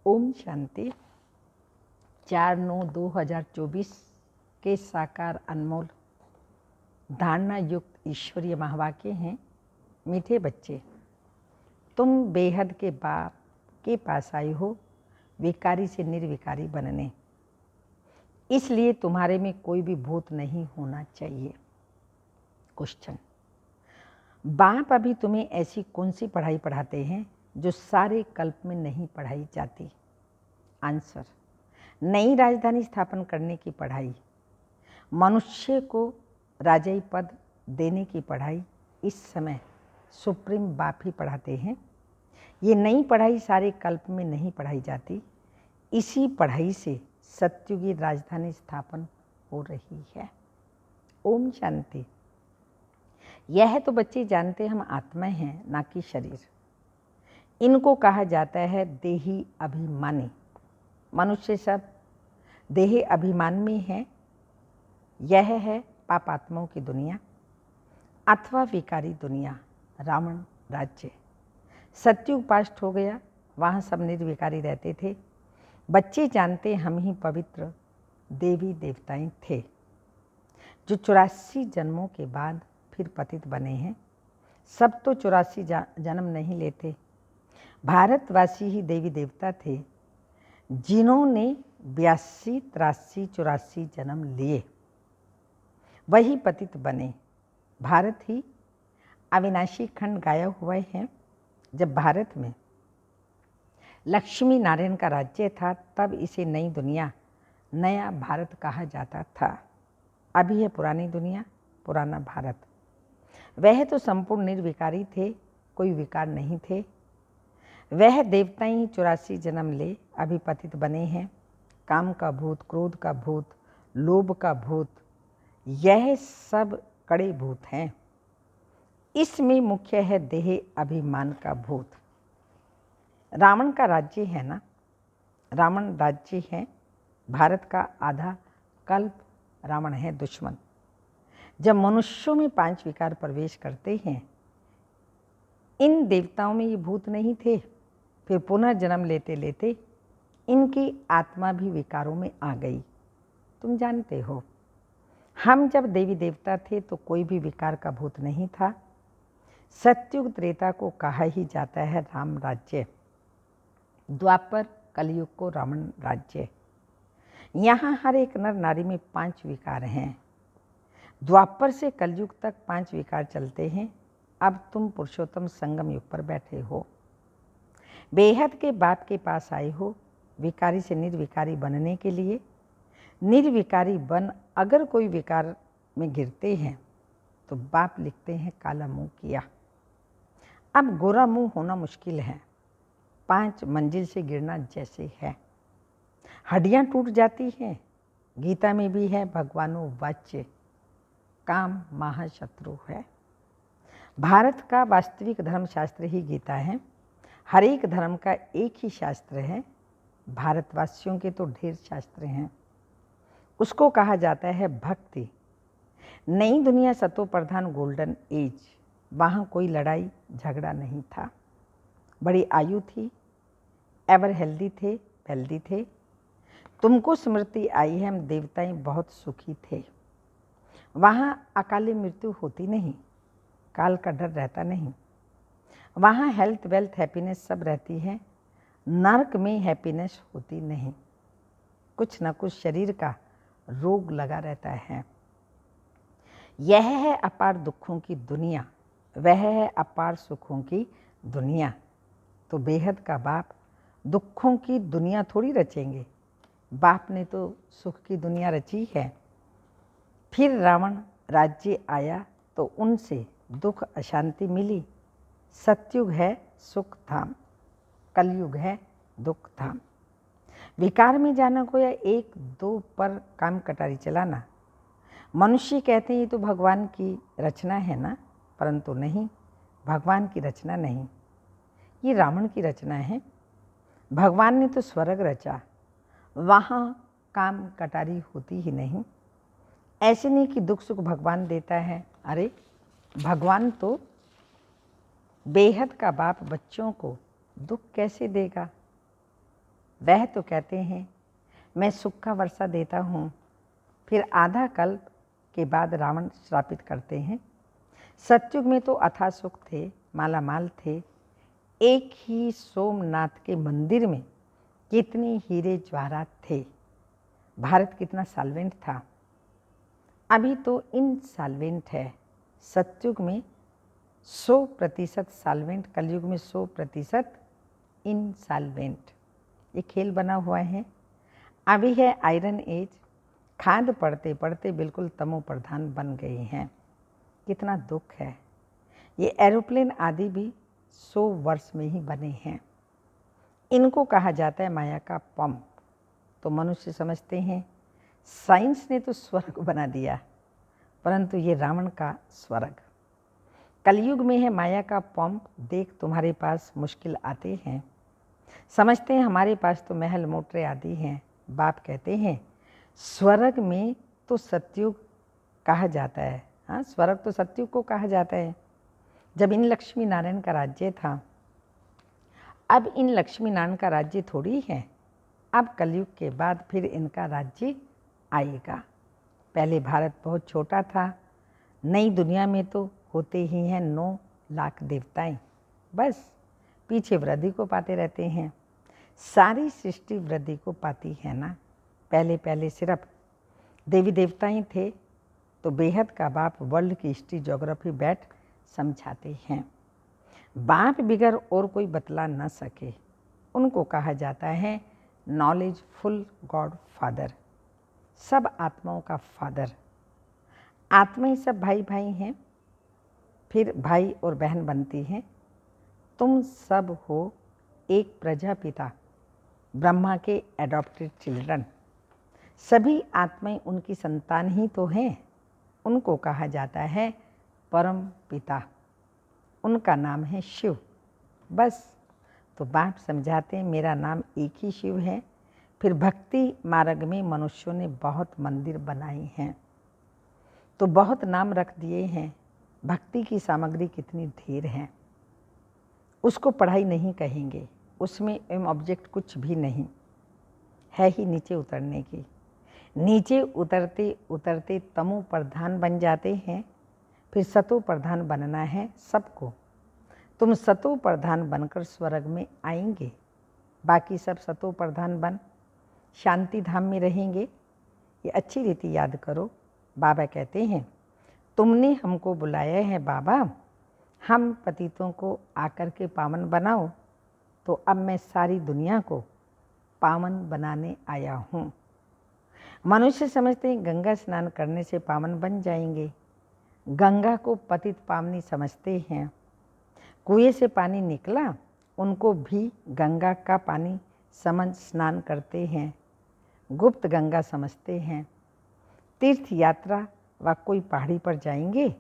ओम शांति। 4/9/2024 के साकार अनमोल धारणा युक्त ईश्वरीय महावाक्य हैं। मीठे बच्चे, तुम बेहद के बाप के पास आए हो विकारी से निर्विकारी बनने, इसलिए तुम्हारे में कोई भी भूत नहीं होना चाहिए। क्वेश्चन, बाप अभी तुम्हें ऐसी कौन सी पढ़ाई पढ़ाते हैं जो सारे कल्प में नहीं पढ़ाई जाती? आंसर, नई राजधानी स्थापन करने की पढ़ाई, मनुष्य को राजाई पद देने की पढ़ाई इस समय सुप्रीम बाप ही पढ़ाते हैं। ये नई पढ़ाई सारे कल्प में नहीं पढ़ाई जाती। इसी पढ़ाई से सत्युगी राजधानी स्थापन हो रही है। ओम शांति। यह तो बच्चे जानते हम आत्मा हैं, ना कि शरीर। इनको कहा जाता है देही अभिमानी। मनुष्य सब देही अभिमान में है। यह है पापात्माओं की दुनिया अथवा विकारी दुनिया, रावण राज्य। सत्युग पास्ट हो गया, वहाँ सब निर्विकारी रहते थे। बच्चे जानते हम ही पवित्र देवी देवताएं थे जो 84 जन्मों के बाद फिर पतित बने हैं। सब तो 84 जन्म नहीं लेते। भारतवासी ही देवी देवता थे जिन्होंने 82, 83, 84 जन्म लिए, वही पतित बने। भारत ही अविनाशी खंड गाया हुआ है। जब भारत में लक्ष्मी नारायण का राज्य था तब इसे नई दुनिया, नया भारत कहा जाता था। अभी है पुरानी दुनिया, पुराना भारत। वह तो संपूर्ण निर्विकारी थे, कोई विकार नहीं थे। वह देवताएं ही 84 जन्म ले अभी पतित बने हैं। काम का भूत, क्रोध का भूत, लोभ का भूत, यह सब कड़े भूत हैं। इसमें मुख्य है देह अभिमान का भूत। रावण का राज्य है ना, रावण राज्य है। भारत का आधा कल्प रावण है दुश्मन। जब मनुष्यों में 5 विकार प्रवेश करते हैं, इन देवताओं में ये भूत नहीं थे। फिर पुनर्जन्म लेते लेते इनकी आत्मा भी विकारों में आ गई। तुम जानते हो, हम जब देवी देवता थे तो कोई भी विकार का भूत नहीं था। सत्युग त्रेता को कहा ही जाता है राम राज्य, द्वापर कलयुग को रावण राज्य। यहाँ हर एक नर नारी में 5 विकार हैं। द्वापर से कलयुग तक 5 विकार चलते हैं। अब तुम पुरुषोत्तम संगम युग पर बैठे हो, बेहद के बाप के पास आए हो विकारी से निर्विकारी बनने के लिए। निर्विकारी बन अगर कोई विकार में गिरते हैं तो बाप लिखते हैं काला मुंह किया। अब गोरा मुंह होना मुश्किल है। 5 मंजिल से गिरना जैसे है, हड्डियां टूट जाती हैं। गीता में भी है भगवानो वाच्य, काम महाशत्रु है। भारत का वास्तविक धर्म शास्त्र ही गीता है। हर एक धर्म का एक ही शास्त्र है। भारतवासियों के तो ढेर शास्त्र हैं। उसको कहा जाता है भक्ति। नई दुनिया सतो प्रधान गोल्डन एज, वहाँ कोई लड़ाई झगड़ा नहीं था। बड़ी आयु थी, एवर हेल्दी थे, वेल्दी थे। तुमको स्मृति आई है, हम देवताएं बहुत सुखी थे। वहाँ अकाली मृत्यु होती नहीं, काल का डर रहता नहीं। वहाँ हेल्थ, वेल्थ, हैप्पीनेस सब रहती है। नर्क में हैप्पीनेस होती नहीं। कुछ न कुछ शरीर का रोग लगा रहता है। यह है अपार दुखों की दुनिया, वह है अपार सुखों की दुनिया। तो बेहद का बाप दुखों की दुनिया थोड़ी रचेंगे। बाप ने तो सुख की दुनिया रची है। फिर रावण राज्य आया तो उनसे दुख अशांति मिली। सत्युग है सुख धाम, कलयुग है दुख धाम। विकार में जाना को या 1-2 पर काम कटारी चलाना। मनुष्य कहते हैं ये तो भगवान की रचना है ना, परंतु नहीं, भगवान की रचना नहीं, ये रावण की रचना है। भगवान ने तो स्वर्ग रचा, वहाँ काम कटारी होती ही नहीं। ऐसे नहीं कि दुख सुख भगवान देता है। अरे भगवान तो बेहद का बाप बच्चों को दुख कैसे देगा? वह तो कहते हैं मैं सुख का वर्षा देता हूँ, फिर आधा कल्प के बाद रावण श्रापित करते हैं। सतयुग में तो अथाह सुख थे, मालामाल थे। एक ही सोमनाथ के मंदिर में कितने हीरे जवाहरात थे। भारत कितना साल्वेंट था। अभी तो इनसाल्वेंट है। सतयुग में 100% साल्वेंट, कलयुग में 100% इनसाल्वेंट। ये खेल बना हुआ है। अभी है आयरन एज, खाद पढ़ते पढ़ते बिल्कुल तमो प्रधान बन गए हैं। कितना दुख है। ये एरोप्लेन आदि भी 100 वर्ष में ही बने हैं। इनको कहा जाता है माया का पंप। तो मनुष्य समझते हैं साइंस ने तो स्वर्ग बना दिया, परंतु ये रावण का स्वर्ग। कलयुग में है माया का पंप। देख तुम्हारे पास मुश्किल आते हैं, समझते हैं हमारे पास तो महल मोटरें आदि हैं। बाप कहते हैं स्वर्ग में तो सतयुग कहा जाता है। हाँ, स्वर्ग तो सतयुग को कहा जाता है, जब इन लक्ष्मी नारायण का राज्य था। अब इन लक्ष्मी नारायण का राज्य थोड़ी है। अब कलयुग के बाद फिर इनका राज्य आएगा। पहले भारत बहुत छोटा था। नई दुनिया में तो होते ही हैं 9 लाख देवताएं, बस पीछे वृद्धि को पाते रहते हैं। सारी सृष्टि वृद्धि को पाती है ना। पहले पहले सिर्फ देवी देवताएं थे, तो बेहद का बाप वर्ल्ड की हिस्ट्री ज्योग्राफी बैठ समझाते हैं। बाप बिगर और कोई बतला न सके, उनको कहा जाता है नॉलेजफुल गॉड फादर, सब आत्माओं का फादर। आत्मा ही सब भाई भाई हैं, फिर भाई और बहन बनती हैं। तुम सब हो एक प्रजापिता ब्रह्मा के एडॉप्टेड चिल्ड्रन। सभी आत्माएं उनकी संतान ही तो हैं। उनको कहा जाता है परम पिता। उनका नाम है शिव। बस तो बाप समझाते हैं मेरा नाम एक ही शिव है। फिर भक्ति मार्ग में मनुष्यों ने बहुत मंदिर बनाए हैं, तो बहुत नाम रख दिए हैं। भक्ति की सामग्री कितनी ढेर है, उसको पढ़ाई नहीं कहेंगे। उसमें एम ऑब्जेक्ट कुछ भी नहीं है ही नीचे उतरने की। नीचे उतरते उतरते तमो प्रधान बन जाते हैं। फिर सतो प्रधान बनना है सबको। तुम सतो प्रधान बनकर स्वर्ग में आएंगे। बाकी सब सतो प्रधान बन शांति धाम में रहेंगे। ये अच्छी रीति याद करो। बाबा कहते हैं तुमने हमको बुलाया है बाबा, हम पतितों को आकर के पावन बनाओ। तो अब मैं सारी दुनिया को पावन बनाने आया हूँ। मनुष्य समझते हैं गंगा स्नान करने से पावन बन जाएंगे। गंगा को पतित पावनी समझते हैं। कुएं से पानी निकला, उनको भी गंगा का पानी समझ स्नान करते हैं। गुप्त गंगा समझते हैं। तीर्थ यात्रा व कोई पहाड़ी पर जाएंगे,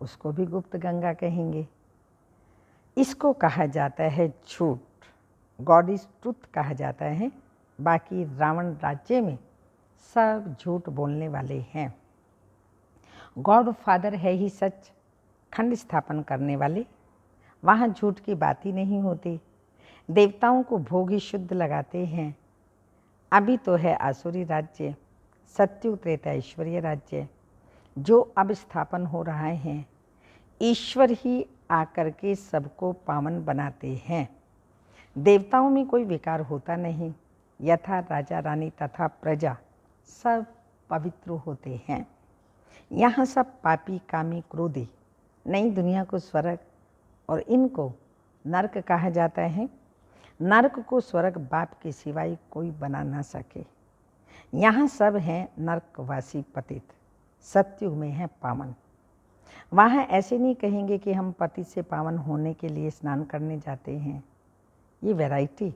उसको भी गुप्त गंगा कहेंगे। इसको कहा जाता है झूठ। गॉड इज ट्रुथ कहा जाता है। बाकी रावण राज्य में सब झूठ बोलने वाले हैं। गॉड फादर है ही सच, खंड स्थापन करने वाले। वहाँ झूठ की बात ही नहीं होती। देवताओं को भोग ही शुद्ध लगाते हैं। अभी तो है आसुरी राज्य, सत्ययुग त्रेता ईश्वरीय राज्य जो अब स्थापन हो रहा है। ईश्वर ही आकर के सबको पावन बनाते हैं। देवताओं में कोई विकार होता नहीं। यथा राजा रानी तथा प्रजा सब पवित्र होते हैं। यहाँ सब पापी कामी क्रोधी। नई दुनिया को स्वर्ग और इनको नरक कहा जाता है। नरक को स्वर्ग बाप के सिवाय कोई बना ना सके। यहाँ सब हैं नरकवासी पतित, सतयुग में है पावन। वहाँ ऐसे नहीं कहेंगे कि हम पतित से पावन होने के लिए स्नान करने जाते हैं। ये वैरायटी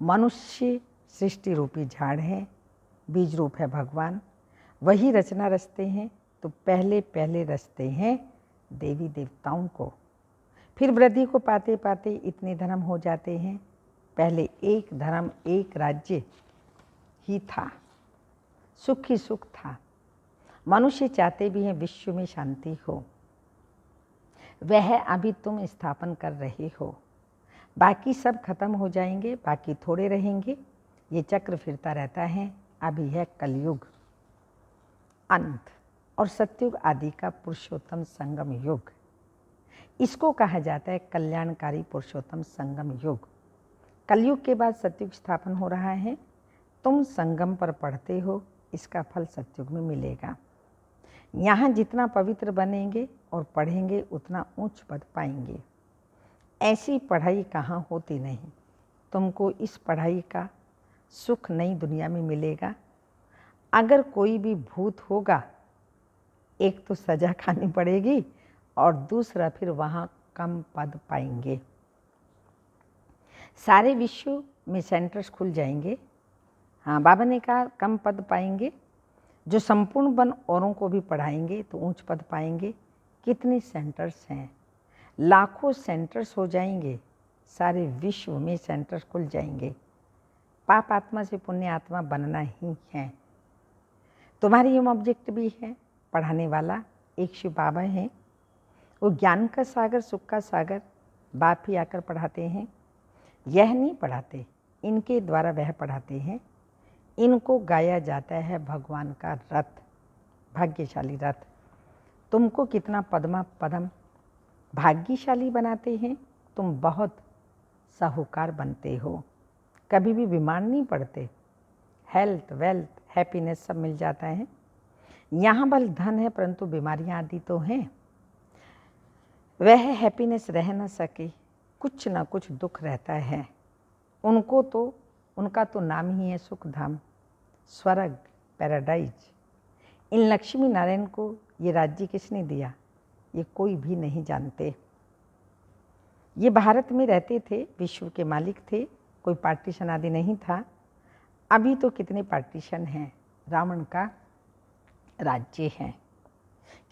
मनुष्य सृष्टि रूपी झाड़ है, बीज रूप है भगवान। वही रचना रचते हैं, तो पहले पहले रचते हैं देवी देवताओं को। फिर वृद्धि को पाते पाते इतने धर्म हो जाते हैं। पहले एक धर्म एक राज्य ही था, सुख ही सुख था। मनुष्य चाहते भी हैं विश्व में शांति हो। वह अभी तुम स्थापन कर रहे हो। बाकी सब खत्म हो जाएंगे, बाकी थोड़े रहेंगे। ये चक्र फिरता रहता है। अभी है कलयुग अंत और सतयुग आदि का पुरुषोत्तम संगम युग। इसको कहा जाता है कल्याणकारी पुरुषोत्तम संगम युग। कलयुग के बाद सतयुग स्थापन हो रहा है। तुम संगम पर पढ़ते हो, इसका फल सतयुग में मिलेगा। यहाँ जितना पवित्र बनेंगे और पढ़ेंगे उतना उच्च पद पाएंगे। ऐसी पढ़ाई कहाँ होती नहीं। तुमको इस पढ़ाई का सुख नई दुनिया में मिलेगा। अगर कोई भी भूत होगा, एक तो सजा खानी पड़ेगी और दूसरा फिर वहाँ कम पद पाएंगे। सारे विश्व में सेंटर्स खुल जाएंगे। हाँ, बाबा ने कहा कम पद पाएंगे। जो संपूर्ण बन औरों को भी पढ़ाएंगे तो ऊंच पद पाएंगे। कितने सेंटर्स हैं, लाखों सेंटर्स हो जाएंगे। सारे विश्व में सेंटर्स खुल जाएंगे। पाप आत्मा से पुण्य आत्मा बनना ही है। तुम्हारी एम ऑब्जेक्ट भी है। पढ़ाने वाला एक शिव बाबा हैं। वो ज्ञान का सागर, सुख का सागर बाप ही आकर पढ़ाते हैं। यह नहीं पढ़ाते, इनके द्वारा वह पढ़ाते हैं। इनको गाया जाता है भगवान का रथ, भाग्यशाली रथ। तुमको कितना पदम भाग्यशाली बनाते हैं। तुम बहुत साहूकार बनते हो, कभी भी बीमार नहीं पड़ते। हेल्थ, वेल्थ, हैप्पीनेस सब मिल जाता है। यहाँ बल धन है परंतु बीमारियाँ आदि तो हैं। वह हैप्पीनेस रह न सके, कुछ ना कुछ दुख रहता है। उनका तो नाम ही है सुख धाम, स्वर्ग, पैराडाइज। इन लक्ष्मी नारायण को ये राज्य किसने दिया, ये कोई भी नहीं जानते। ये भारत में रहते थे, विश्व के मालिक थे, कोई पार्टीशन आदि नहीं था। अभी तो कितने पार्टीशन हैं, रावण का राज्य है।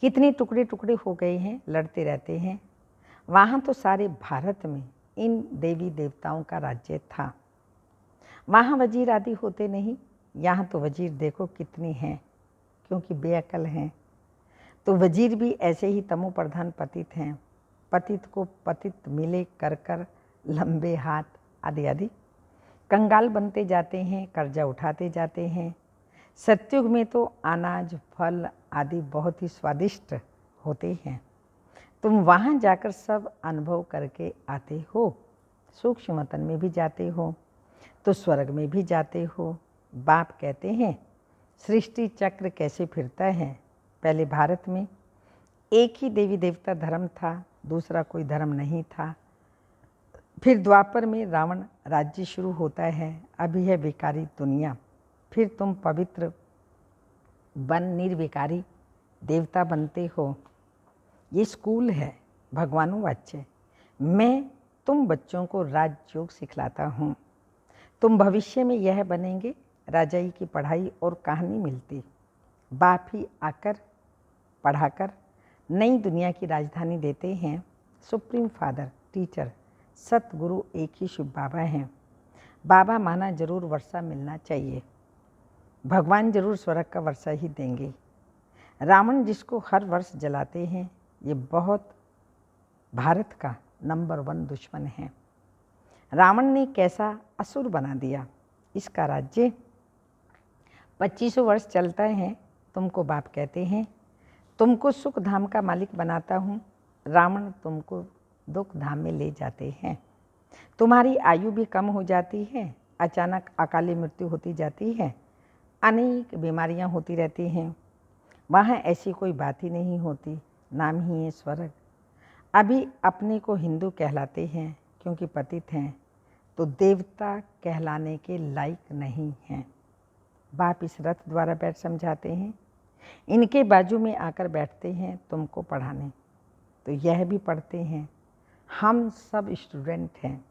कितने टुकड़े टुकड़े हो गए हैं, लड़ते रहते हैं। वहाँ तो सारे भारत में इन देवी देवताओं का राज्य था। वहाँ वजीर आदि होते नहीं, यहाँ तो वजीर देखो कितने हैं, क्योंकि बेअकल हैं। तो वजीर भी ऐसे ही तमो प्रधान पतित हैं। पतित को पतित मिले कर कर लंबे हाथ आदि आदि कंगाल बनते जाते हैं, कर्जा उठाते जाते हैं। सतयुग में तो अनाज, फल आदि बहुत ही स्वादिष्ट होते हैं। तुम वहाँ जाकर सब अनुभव करके आते हो। सूक्ष्म तन में भी जाते हो तो स्वर्ग में भी जाते हो। बाप कहते हैं सृष्टि चक्र कैसे फिरता है। पहले भारत में एक ही देवी देवता धर्म था, दूसरा कोई धर्म नहीं था। फिर द्वापर में रावण राज्य शुरू होता है। अभी है विकारी दुनिया। फिर तुम पवित्र बन निर्विकारी देवता बनते हो। ये स्कूल है भगवानुवाच्य। मैं तुम बच्चों को राजयोग सिखलाता हूँ। तुम भविष्य में यह बनेंगे। राजाई की पढ़ाई और कहानी मिलती। बाप ही आकर पढ़ाकर नई दुनिया की राजधानी देते हैं। सुप्रीम फादर, टीचर, सतगुरु एक ही शिव बाबा हैं। बाबा माना जरूर वर्षा मिलना चाहिए। भगवान जरूर स्वर्ग का वर्षा ही देंगे। रावण जिसको हर वर्ष जलाते हैं, ये बहुत भारत का नंबर 1 दुश्मन है। रावण ने कैसा असुर बना दिया। इसका राज्य 2500 वर्ष चलता है। तुमको बाप कहते हैं तुमको सुख धाम का मालिक बनाता हूँ। रावण तुमको दुख धाम में ले जाते हैं। तुम्हारी आयु भी कम हो जाती है। अचानक अकाली मृत्यु होती जाती है। अनेक बीमारियाँ होती रहती हैं। वहाँ ऐसी कोई बात ही नहीं होती। नाम ही है स्वर्ग। अभी अपने को हिंदू कहलाते हैं क्योंकि पतित हैं, तो देवता कहलाने के लायक नहीं हैं। बाप इस रथ द्वारा बैठ समझाते हैं। इनके बाजू में आकर बैठते हैं तुमको पढ़ाने, तो यह भी पढ़ते हैं। हम सब स्टूडेंट हैं।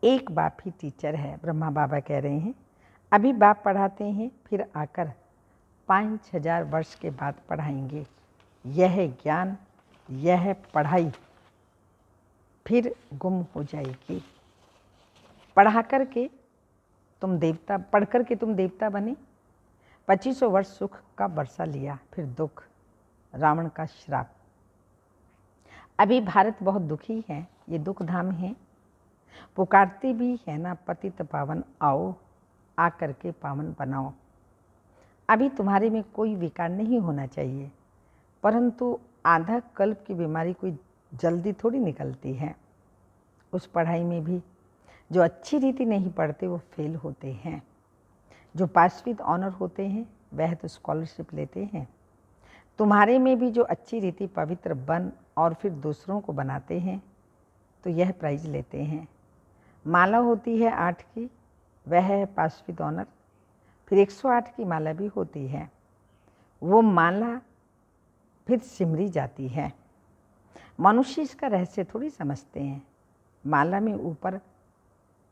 एक बाप ही टीचर है। ब्रह्मा बाबा कह रहे हैं अभी बाप पढ़ाते हैं, फिर आकर 5000 वर्ष के बाद पढ़ाएंगे। यह ज्ञान, यह पढ़ाई फिर गुम हो जाएगी। पढ़ा करके तुम देवता, पढ़ करके तुम देवता बने। 2500 वर्ष सुख का बरसा लिया, फिर दुख, रावण का श्राप। अभी भारत बहुत दुखी है। ये दुख धाम है। पुकारते भी है ना पतित पावन आओ। आकर के पावन बनाओ। अभी तुम्हारे में कोई विकार नहीं होना चाहिए, परंतु आधा कल्प की बीमारी कोई जल्दी थोड़ी निकलती है। उस पढ़ाई में भी जो अच्छी रीति नहीं पढ़ते वो फेल होते हैं। जो पास विद ऑनर होते हैं वह तो स्कॉलरशिप लेते हैं। तुम्हारे में भी जो अच्छी रीति पवित्र बन और फिर दूसरों को बनाते हैं तो यह प्राइज लेते हैं। माला होती है 8 की, वह है पास विद ऑनर। फिर 108 की माला भी होती है, वो माला फिर सिमरी जाती है। मनुष्य इसका रहस्य थोड़ी समझते हैं। माला में ऊपर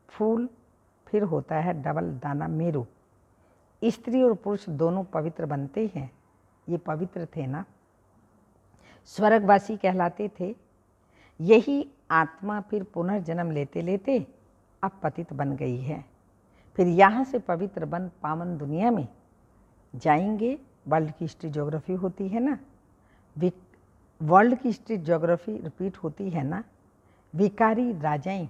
फूल, फिर होता है डबल दाना मेरू। स्त्री और पुरुष दोनों पवित्र बनते हैं। ये पवित्र थे ना, स्वर्गवासी कहलाते थे। यही आत्मा फिर पुनर्जन्म लेते लेते अब पतित बन गई है। फिर यहाँ से पवित्र बन पावन दुनिया में जाएंगे। वर्ल्ड की हिस्ट्री ज्योग्राफी होती है ना, वर्ल्ड की हिस्ट्री ज्योग्राफी रिपीट होती है ना। विकारी राजाएं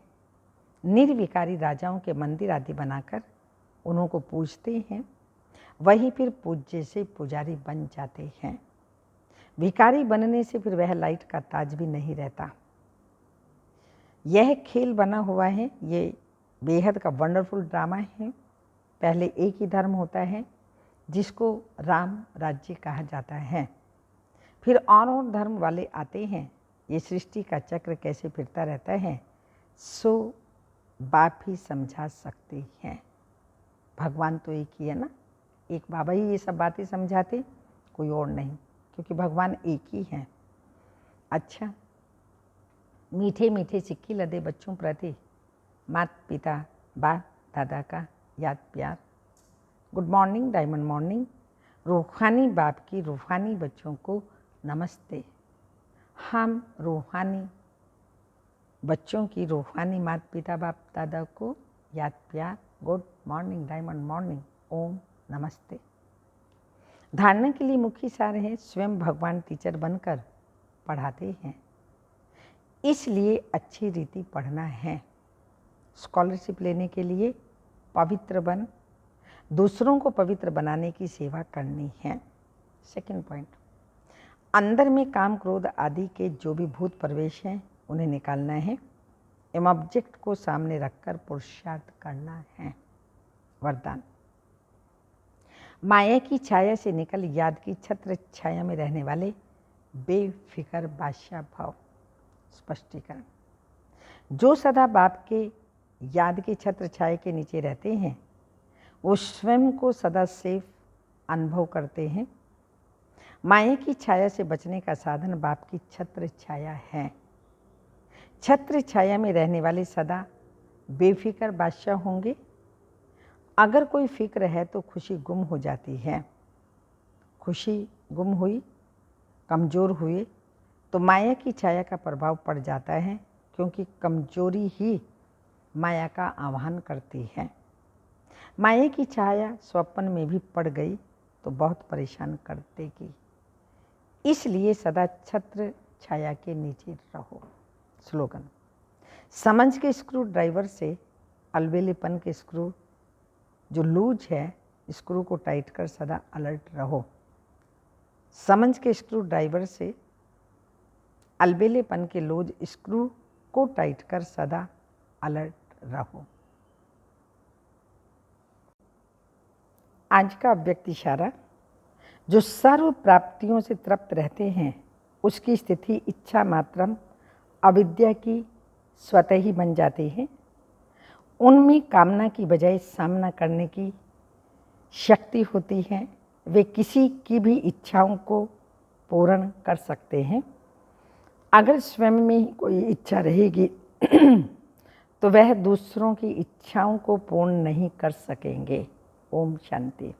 निर्विकारी राजाओं के मंदिर आदि बनाकर उन्हों को पूजते हैं। वही फिर पूज्य से पुजारी बन जाते हैं। भिखारी बनने से फिर वह लाइट का ताज भी नहीं रहता। यह खेल बना हुआ है, ये बेहद का वंडरफुल ड्रामा है। पहले एक ही धर्म होता है जिसको राम राज्य कहा जाता है, फिर और धर्म वाले आते हैं। ये सृष्टि का चक्र कैसे फिरता रहता है सो बाप ही समझा सकते हैं। भगवान तो एक ही है ना, एक बाबा ही ये सब बातें समझाते, कोई और नहीं, क्योंकि भगवान एक ही हैं। अच्छा, मीठे मीठे सिक्की लदे बच्चों प्रति माता पिता बाप दादा का याद प्यार। Good morning, diamond morning. रूहानी बाप की रूहानी बच्चों को नमस्ते। हम रूहानी बच्चों की रूहानी माता पिता बाप दादा को याद प्यार। Good morning, diamond morning. ओम नमस्ते। धारणा के लिए मुख्य सार है, स्वयं भगवान टीचर बनकर पढ़ाते हैं, इसलिए अच्छी रीति पढ़ना है। स्कॉलरशिप लेने के लिए पवित्र बन दूसरों को पवित्र बनाने की सेवा करनी है। सेकंड पॉइंट, अंदर में काम क्रोध आदि के जो भी भूत प्रवेश हैं उन्हें निकालना है एवं ऑब्जेक्ट को सामने रखकर पुरुषार्थ करना है। वरदान, माया की छाया से निकल याद की छत्र छाया में रहने वाले बेफिक्र बादशाह भाव। स्पष्टीकरण, जो सदा बाप के याद के छत्र छाया के नीचे रहते हैं वो स्वयं को सदा सेफ अनुभव करते हैं। माया की छाया से बचने का साधन बाप की छत्र छाया है। छत्र छाया में रहने वाले सदा बेफिक्र बादशाह होंगे। अगर कोई फिक्र है तो खुशी गुम हो जाती है। खुशी गुम हुई, कमज़ोर हुए तो माया की छाया का प्रभाव पड़ जाता है, क्योंकि कमजोरी ही माया का आह्वान करती है। माया की छाया स्वप्न में भी पड़ गई तो बहुत परेशान कर देगी, इसलिए सदा छत्र छाया के नीचे रहो। स्लोगन, समझ के स्क्रू ड्राइवर से अलबेलेपन के स्क्रू जो लूज है, स्क्रू को टाइट कर सदा अलर्ट रहो। समझ के स्क्रू ड्राइवर से अलबेलेपन के लूज स्क्रू को टाइट कर सदा अलर्ट रहो। आज का अव्यक्त इशारा, जो सर्व प्राप्तियों से तृप्त रहते हैं उसकी स्थिति इच्छा मात्रम अविद्या की स्वतः ही बन जाती है। उनमें कामना की बजाय सामना करने की शक्ति होती है। वे किसी की भी इच्छाओं को पूर्ण कर सकते हैं। अगर स्वयं में ही कोई इच्छा रहेगी तो वह दूसरों की इच्छाओं को पूर्ण नहीं कर सकेंगे। ओम शांति।